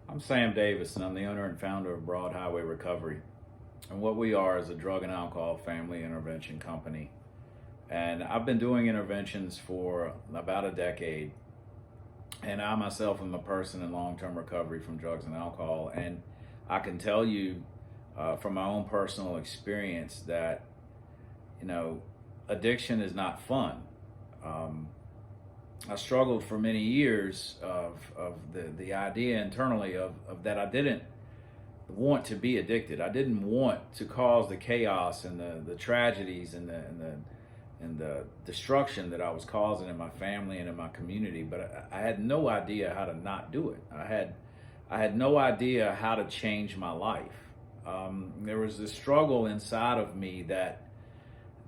I'm Sam Davis, and I'm the owner and founder of Broad Highway Recovery. And what we are is a drug and alcohol family intervention company. And I've been doing interventions for about a decade. And I myself am a person in long-term recovery from drugs and alcohol. And I can tell you from my own personal experience that, addiction is not fun. I struggled for many years of the idea internally of that I didn't want to be addicted. I didn't want to cause the chaos and the tragedies and the destruction that I was causing in my family and in my community. But I had no idea how to not do it. I had no idea how to change my life. There was this struggle inside of me that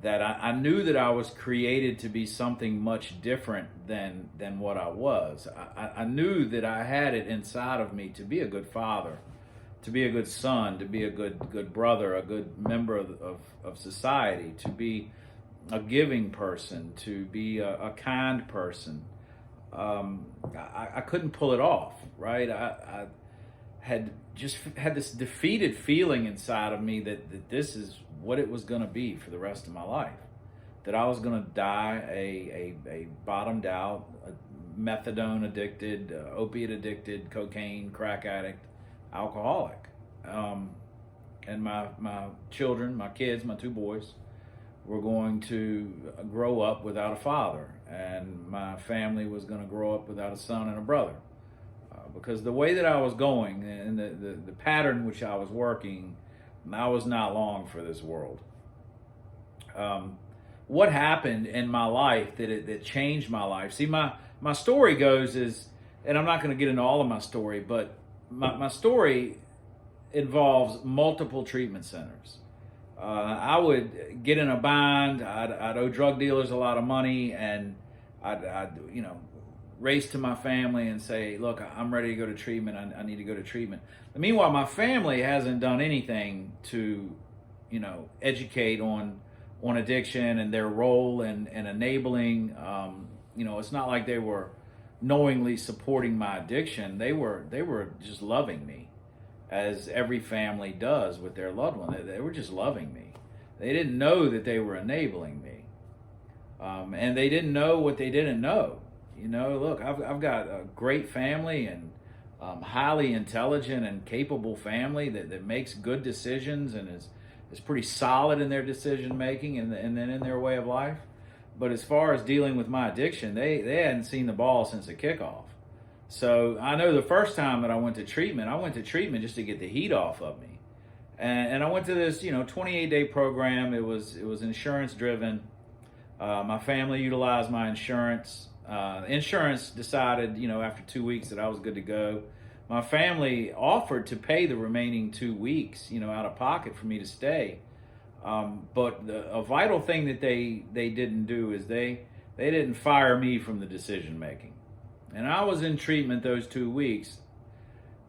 I knew that I was created to be something much different than what I was. I knew that I had it inside of me to be a good father, to be a good son, to be a good brother, a good member of society, to be a giving person, to be a kind person. I couldn't pull it off, right? I had just had this defeated feeling inside of me that this is what it was going to be for the rest of my life. That I was going to die a bottomed out, methadone addicted, opiate addicted, cocaine, crack addict, alcoholic. And my children, my kids, my two boys, were going to grow up without a father. And my family was going to grow up without a son and a brother. Because the way that I was going and the pattern which I was working, I was not long for this world. What happened in my life that changed my life? See, my story goes is, and I'm not going to get into all of my story, but my story involves multiple treatment centers. I would get in a bind. I'd owe drug dealers a lot of money, and I'd race to my family and say, look, I'm ready to go to treatment. I need to go to treatment. Meanwhile, my family hasn't done anything to, educate on addiction and their role and enabling. It's not like they were knowingly supporting my addiction. They were just loving me, as every family does with their loved one. They were just loving me. They didn't know that they were enabling me. And they didn't know what they didn't know. Look, I've got a great family and highly intelligent and capable family that makes good decisions and is pretty solid in their decision making and then in their way of life. But as far as dealing with my addiction, they hadn't seen the ball since the kickoff. So I know the first time that I went to treatment just to get the heat off of me. And I went to this, 28-day program. It was insurance driven. My family utilized my insurance. Insurance decided, after 2 weeks that I was good to go. My family offered to pay the remaining 2 weeks, out of pocket for me to stay. But a vital thing that they didn't do is they didn't fire me from the decision making. And I was in treatment those 2 weeks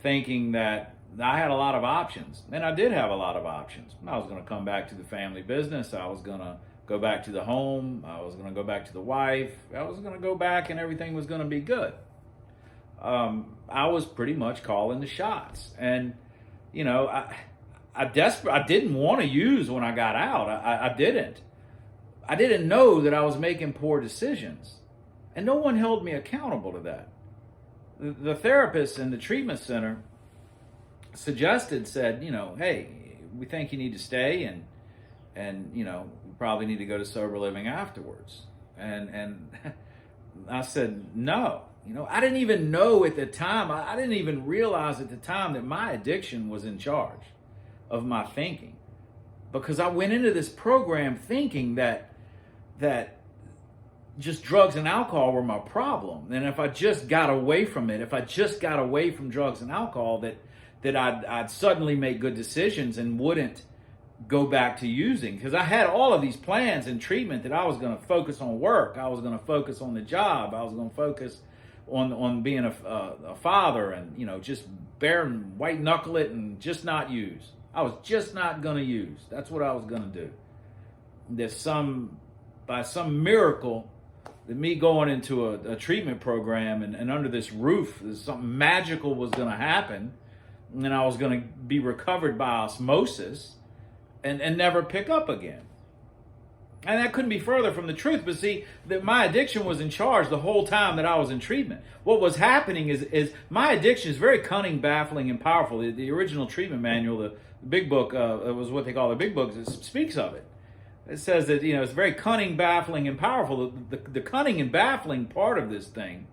thinking that I had a lot of options. And I did have a lot of options. I was going to come back to the family business. I was going to go back to the home. I was going to go back to the wife. I was going to go back and everything was going to be good. I was pretty much calling the shots. And, I didn't want to use when I got out. I didn't. I didn't know that I was making poor decisions. And no one held me accountable to that. The therapist in the treatment center said, hey, we think you need to stay and you probably need to go to sober living afterwards. And I said, no. I didn't even know at the time, I didn't even realize at the time that my addiction was in charge of my thinking. Because I went into this program thinking that just drugs and alcohol were my problem. And if I just got away from it, if I just got away from drugs and alcohol, that I'd suddenly make good decisions and wouldn't go back to using. Because I had all of these plans in treatment that I was going to focus on work. I was going to focus on the job. I was going to focus on being a father and, just white knuckle it and just not use. I was just not going to use. That's what I was going to do. By some miracle, that me going into a treatment program and under this roof, something magical was going to happen, and I was going to be recovered by osmosis and never pick up again. And that couldn't be further from the truth. But see, that my addiction was in charge the whole time that I was in treatment. What was happening is my addiction is very cunning, baffling, and powerful. The original treatment manual, the big book, it was what they call the big book, it speaks of it. It says that, it's very cunning, baffling, and powerful. The cunning and baffling part of this thing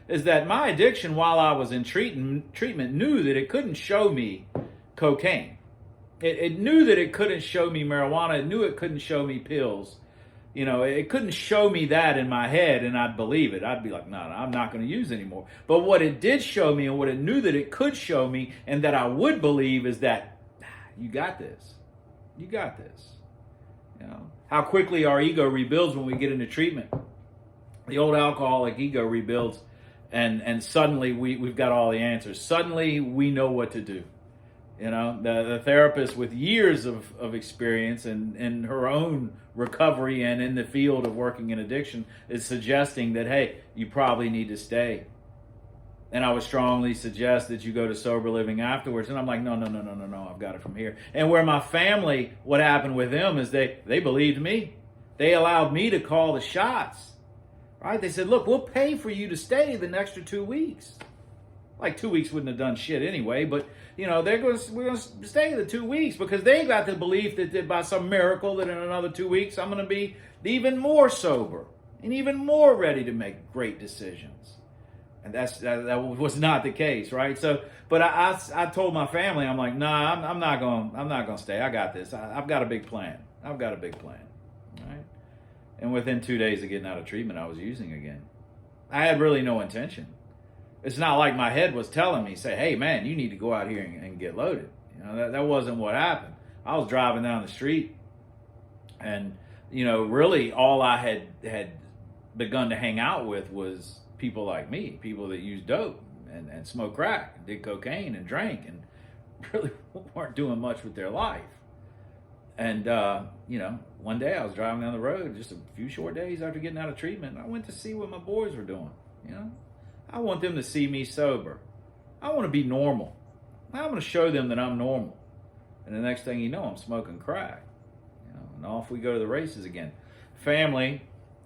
is that my addiction, while I was in treatment, knew that it couldn't show me cocaine. It knew that it couldn't show me marijuana. It knew it couldn't show me pills. It couldn't show me that in my head, and I'd believe it. I'd be like, no, I'm not going to use anymore. But what it did show me, and what it knew that it could show me, and that I would believe, is that you got this. You got this. How quickly our ego rebuilds when we get into treatment. The old alcoholic ego rebuilds, and suddenly we've got all the answers. Suddenly we know what to do. The therapist with years of experience in her own recovery and in the field of working in addiction is suggesting that, hey, you probably need to stay. And I would strongly suggest that you go to sober living afterwards. And I'm like, no, I've got it from here. And where my family, what happened with them is they believed me. They allowed me to call the shots. Right? They said, look, we'll pay for you to stay the extra 2 weeks. Like 2 weeks wouldn't have done shit anyway, but we're going to stay the 2 weeks because they got the belief that by some miracle that in another 2 weeks I'm going to be even more sober and even more ready to make great decisions. And that was not the case, right? So, but I told my family, I'm like, nah, I'm not going to stay. I got this. I've got a big plan. Right? And within 2 days of getting out of treatment, I was using again. I had really no intention. It's not like my head was telling me, say, hey, man, you need to go out here and get loaded. That wasn't what happened. I was driving down the street, and, really all I had begun to hang out with was people like me, people that used dope and smoked crack, did cocaine and drank, and really weren't doing much with their life. And, one day I was driving down the road, just a few short days after getting out of treatment, I went to see what my boys were doing, I want them to see me sober. I want to be normal. I'm going to show them that I'm normal. And the next thing you know, I'm smoking crack. And off we go to the races again. Family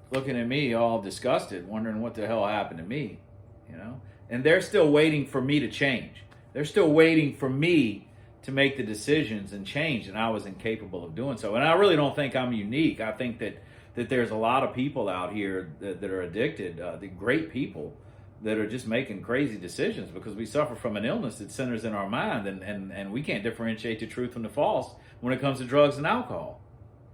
looking at me all disgusted, wondering what the hell happened to me. And they're still waiting for me to change. They're still waiting for me to make the decisions and change, and I was incapable of doing so. And I really don't think I'm unique. I think that there's a lot of people out here that are addicted, the great people, that are just making crazy decisions because we suffer from an illness that centers in our mind, and we can't differentiate the truth from the false when it comes to drugs and alcohol.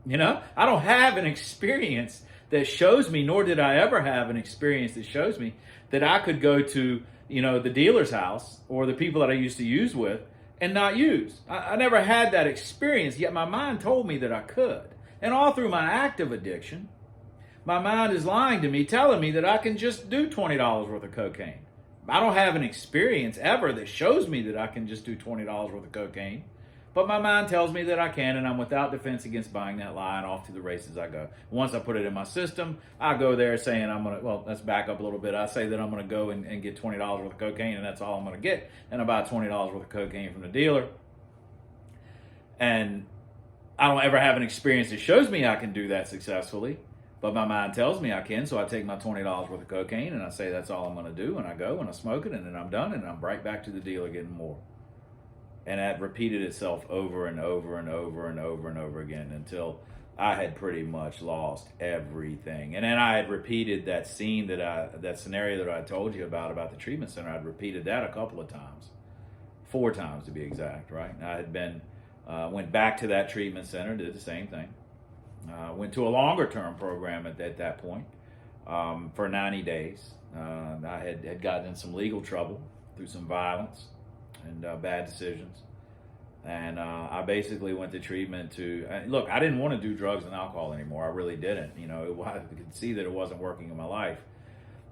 I don't have an experience that shows me, nor did I ever have an experience that shows me that I could go to, the dealer's house or the people that I used to use with and not use. I never had that experience, yet my mind told me that I could. And all through my active addiction, my mind is lying to me, telling me that I can just do $20 worth of cocaine. I don't have an experience ever that shows me that I can just do $20 worth of cocaine. But my mind tells me that I can, and I'm without defense against buying that lie, and off to the races I go. Once I put it in my system, I go there saying let's back up a little bit. I say that I'm going to go and get $20 worth of cocaine, and that's all I'm going to get. And I buy $20 worth of cocaine from the dealer. And I don't ever have an experience that shows me I can do that successfully. But my mind tells me I can, so I take my $20 worth of cocaine, and I say that's all I'm going to do, and I go, and I smoke it, and then I'm done, and I'm right back to the dealer getting more. And that repeated itself over and over and over and over and over again until I had pretty much lost everything. And then I had repeated that scene that scenario that I told you about the treatment center. I'd repeated that a couple of times, 4 times to be exact, right? I had went back to that treatment center, did the same thing. Went to a longer term program at that point for 90 days. I had gotten in some legal trouble through some violence and bad decisions. And I basically went to treatment look, I didn't want to do drugs and alcohol anymore. I really didn't. I could see that it wasn't working in my life.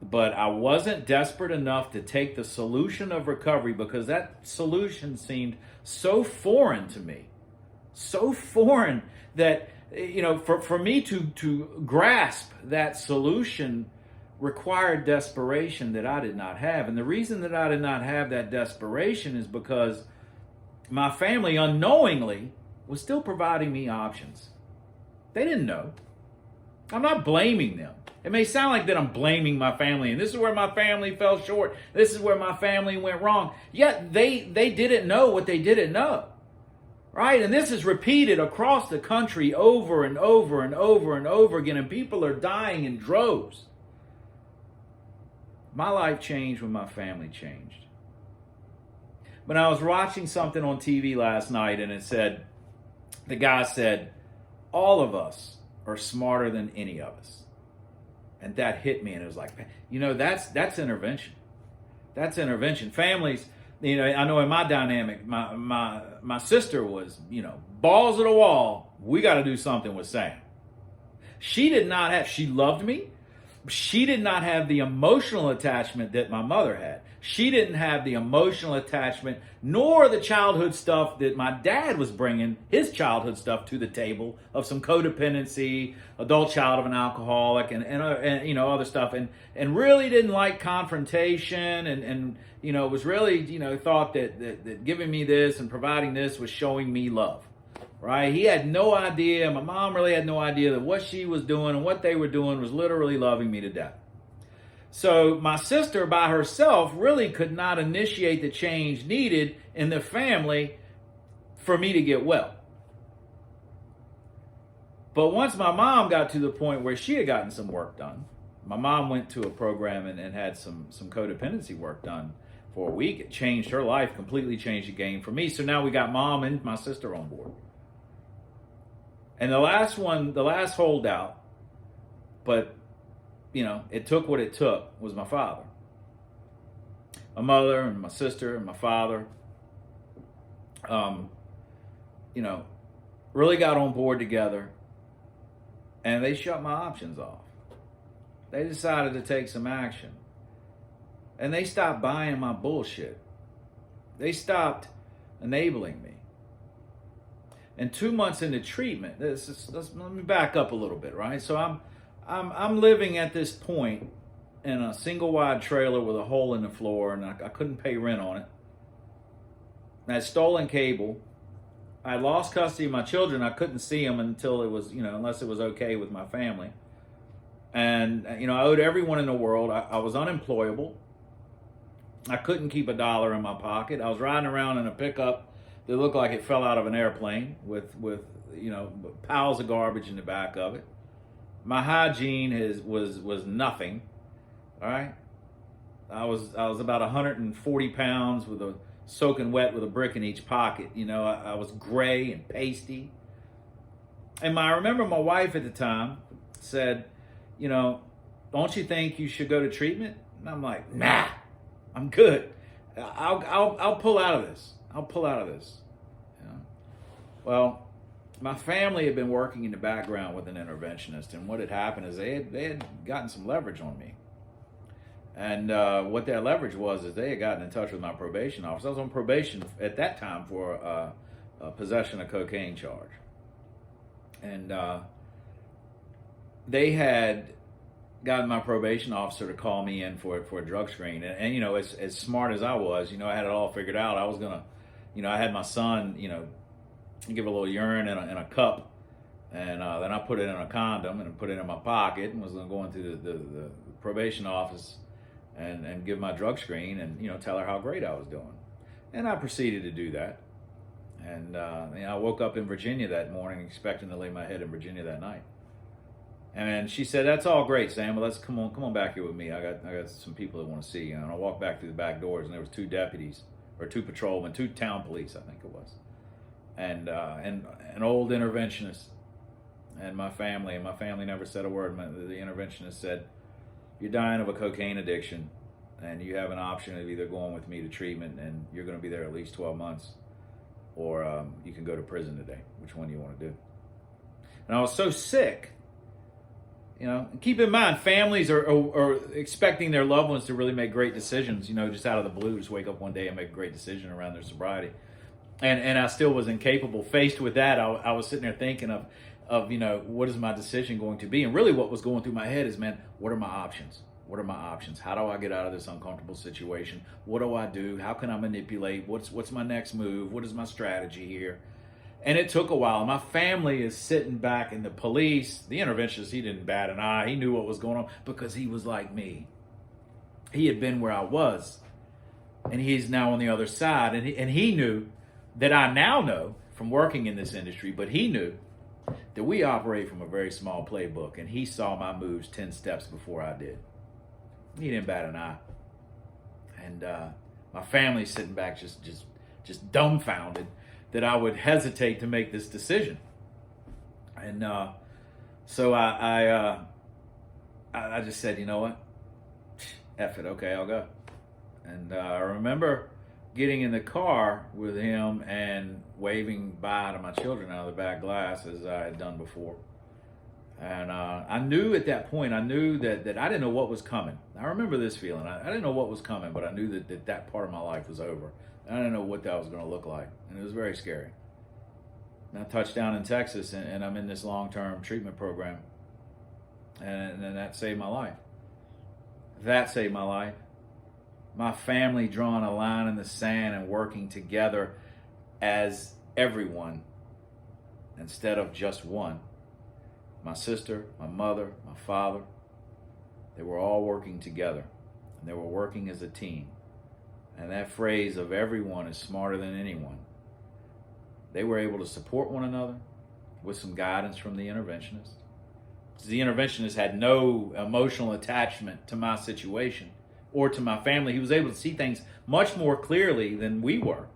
But I wasn't desperate enough to take the solution of recovery because that solution seemed so foreign to me. So foreign that, for me to grasp that solution required desperation that I did not have. And the reason that I did not have that desperation is because my family unknowingly was still providing me options. They didn't know. I'm not blaming them. It may sound like that I'm blaming my family, and this is where my family fell short. This is where my family went wrong. Yet they didn't know what they didn't know. Right? And this is repeated across the country over and over and over and over again, and people are dying in droves. My life changed when my family changed. When I was watching something on TV last night, and the guy said, all of us are smarter than any of us. And that hit me, and it was like, that's intervention. That's intervention. Families, I know in my dynamic, my sister was, balls to the wall. We got to do something with Sam. She loved me. She did not have the emotional attachment that my mother had. She didn't have the emotional attachment, nor the childhood stuff that my dad was bringing, his childhood stuff to the table of some codependency, adult child of an alcoholic, and other stuff, and really didn't like confrontation, and was really thought that giving me this and providing this was showing me love. Right? He had no idea. My mom really had no idea that what she was doing and what they were doing was literally loving me to death. So my sister by herself really could not initiate the change needed in the family for me to get well. But once my mom got to the point where she had gotten some work done, my mom went to a program and had some codependency work done for a week. It changed her life, completely changed the game for me. So now we got mom and my sister on board. And the last holdout, but, it took what it took, was my father. My mother and my sister and my father, really got on board together, and they shut my options off. They decided to take some action. And they stopped buying my bullshit. They stopped enabling me. And 2 months into treatment, let me back up a little bit, right? So I'm living at this point in a single wide trailer with a hole in the floor, and I couldn't pay rent on it. I had stolen cable. I lost custody of my children. I couldn't see them until it was, unless it was okay with my family. And, I owed everyone in the world. I was unemployable. I couldn't keep $1 in my pocket. I was riding around in a pickup that looked like it fell out of an airplane with piles of garbage in the back of it. My hygiene was nothing. All right, I was about 140 pounds with soaking wet with a brick in each pocket. I was gray and pasty. And I remember my wife at the time said, don't you think you should go to treatment? And I'm like, nah, I'm good. I'll pull out of this. I'll pull out of this. Well, my family had been working in the background with an interventionist, and what had happened is they had gotten some leverage on me. And what that leverage was is they had gotten in touch with my probation officer. I was on probation at that time for a possession of cocaine charge. And they had gotten my probation officer to call me in for a drug screen. And as smart as I was, I had it all figured out. I was going to, I had my son, give a little urine in a cup, and then I put it in a condom and put it in my pocket, and was going to go into the probation office and give my drug screen and tell her how great I was doing. And I proceeded to do that. And I woke up in Virginia that morning expecting to lay my head in Virginia that night. And she said, "That's all great, Sam. But let's come on back here with me. I got some people that want to see you." And I walked back through the back doors, and there was 2 deputies, or 2 patrolmen, 2 town police, I think it was, and an old interventionist, and my family. And my family never said a word. The interventionist said, "You're dying of a cocaine addiction, and you have an option of either going with me to treatment, and you're going to be there at least 12 months, or you can go to prison today. Which one do you want to do?" And I was so sick. Keep in mind, families are expecting their loved ones to really make great decisions, just out of the blue, just wake up one day and make a great decision around their sobriety. And I still was incapable. Faced with that, I was sitting there thinking of what is my decision going to be? And really what was going through my head is, man, what are my options? What are my options? How do I get out of this uncomfortable situation? What do I do? How can I manipulate? What's my next move? What is my strategy here? And it took a while. My family is sitting back, and the police, the interventionist, he didn't bat an eye. He knew what was going on because he was like me. He had been where I was, and he's now on the other side. And he knew that I now know from working in this industry, but he knew that we operate from a very small playbook, and he saw my moves 10 steps before I did. He didn't bat an eye. And my family's sitting back just dumbfounded that I would hesitate to make this decision. And so I just said, you know what? F it, okay, I'll go. And I remember getting in the car with him and waving bye to my children out of the back glass as I had done before. And I knew at that point, I knew that I didn't know what was coming. I remember this feeling. I didn't know what was coming, but I knew that part of my life was over. I didn't know what that was going to look like. And it was very scary. And I touched down in Texas, and I'm in this long-term treatment program. And that saved my life. That saved my life. My family drawing a line in the sand and working together as everyone instead of just one. My sister, my mother, my father, they were all working together. And they were working as a team. And that phrase of everyone is smarter than anyone. They were able to support one another with some guidance from the interventionist. The interventionist had no emotional attachment to my situation or to my family. He was able to see things much more clearly than we were.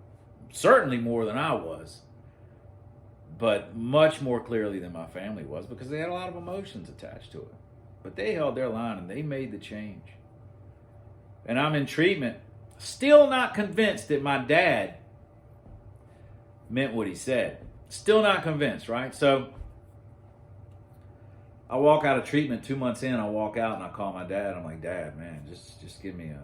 Certainly more than I was. But much more clearly than my family was, because they had a lot of emotions attached to it. But they held their line and they made the change. And I'm in treatment, still not convinced that my dad meant what he said. Still not convinced, right? So I walk out of treatment 2 months in. I walk out and I call my dad. I'm like, Dad, man, just give me a...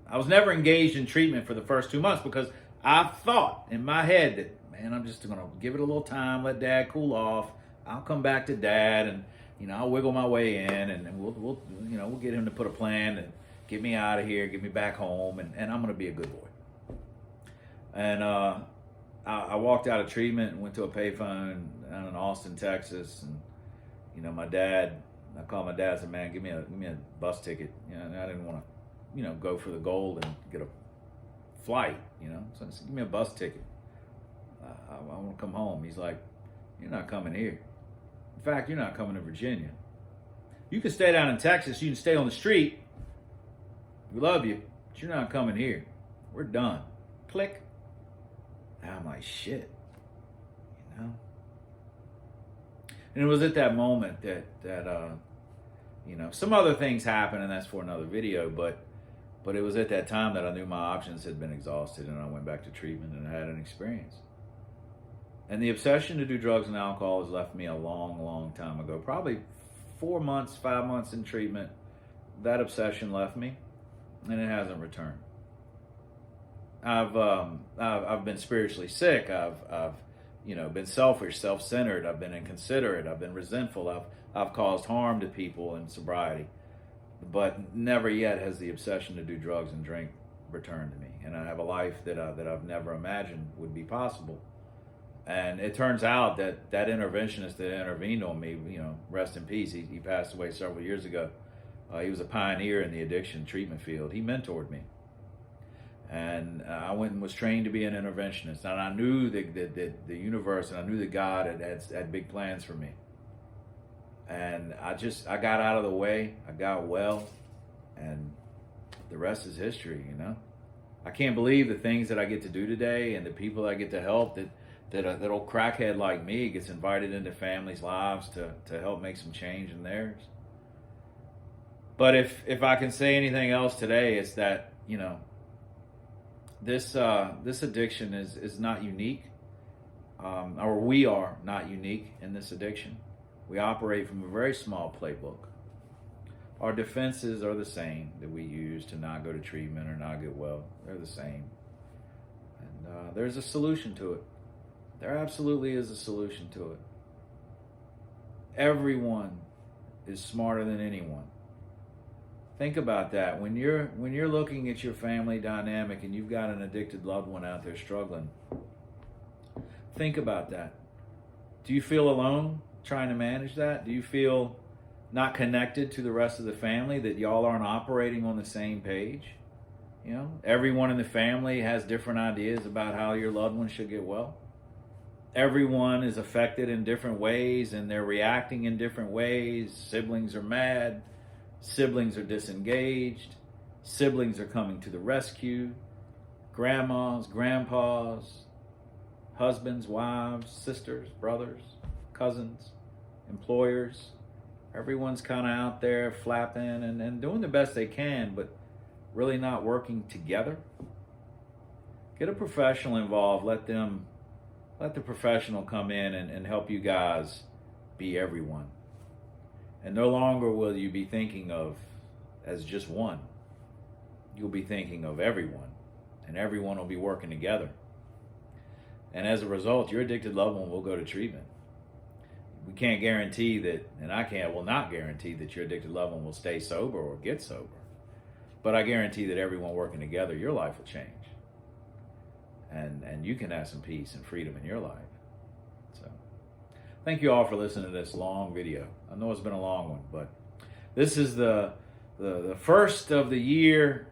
I was never engaged in treatment for the first 2 months because I thought in my head that, man, I'm just going to give it a little time, let Dad cool off. I'll come back to Dad, and I'll wiggle my way in, and we'll get him to put a plan and get me out of here, get me back home, and I'm going to be a good boy. And I walked out of treatment and went to a payphone down in Austin, Texas, and my dad. I called my dad and said, "Man, give me a bus ticket." And I didn't want to, go for the gold and get a flight. So I said, "Give me a bus ticket. I want to come home." He's like, "You're not coming here. In fact, you're not coming to Virginia. You can stay down in Texas. You can stay on the street. We love you, but you're not coming here. We're done." Click. And I'm like, shit. And it was at that moment that some other things happened, and that's for another video, but it was at that time that I knew my options had been exhausted, and I went back to treatment and I had an experience. And the obsession to do drugs and alcohol has left me a long, long time ago. Probably 4 months, 5 months in treatment, that obsession left me, and it hasn't returned. I've been spiritually sick. I've been selfish, self-centered. I've been inconsiderate. I've been resentful. I've caused harm to people in sobriety, but never yet has the obsession to do drugs and drink returned to me. And I have a life that I've never imagined would be possible. And it turns out that interventionist that intervened on me, rest in peace. He passed away several years ago. He was a pioneer in the addiction treatment field. He mentored me. And I went and was trained to be an interventionist. And I knew that the universe, and I knew that God had big plans for me. And I got out of the way. I got well. And the rest is history, I can't believe the things that I get to do today and the people that I get to help, that old crackhead like me gets invited into families' lives to help make some change in theirs. But if I can say anything else today, it's that, this addiction is not unique, or we are not unique in this addiction. We operate from a very small playbook. Our defenses are the same that we use to not go to treatment or not get well. They're the same. And there's a solution to it. There absolutely is a solution to it. Everyone is smarter than anyone. Think about that. When you're looking at your family dynamic and you've got an addicted loved one out there struggling, think about that. Do you feel alone trying to manage that? Do you feel not connected to the rest of the family, that y'all aren't operating on the same page? You know, everyone in the family has different ideas about how your loved one should get well. Everyone is affected in different ways and they're reacting in different ways. Siblings are mad. Siblings are disengaged. Siblings are coming to the rescue. Grandmas, grandpas, husbands, wives, sisters, brothers, cousins, employers. Everyone's kind of out there flapping and doing the best they can, but really not working together. Get a professional involved. Let the professional come in and help you guys be everyone. And no longer will you be thinking of as just one. You'll be thinking of everyone, and everyone will be working together. And as a result, your addicted loved one will go to treatment. We can't guarantee that, and will not guarantee that your addicted loved one will stay sober or get sober. But I guarantee that everyone working together, your life will change. And you can have some peace and freedom in your life. So, thank you all for listening to this long video. I know it's been a long one, but this is the first of the year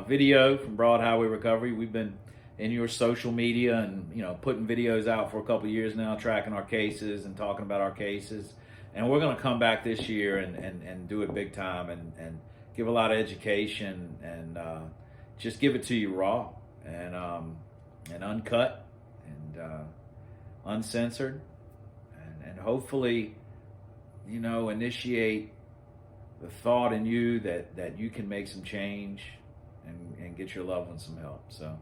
video from Broad Highway Recovery. We've been in your social media and putting videos out for a couple of years now, tracking our cases and talking about our cases. And we're going to come back this year and do it big time and give a lot of education and just give it to you raw and uncut and uncensored and hopefully initiate the thought in you that you can make some change and get your loved ones some help. So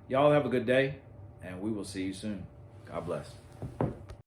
y'all have a good day, and we will see you soon. God bless.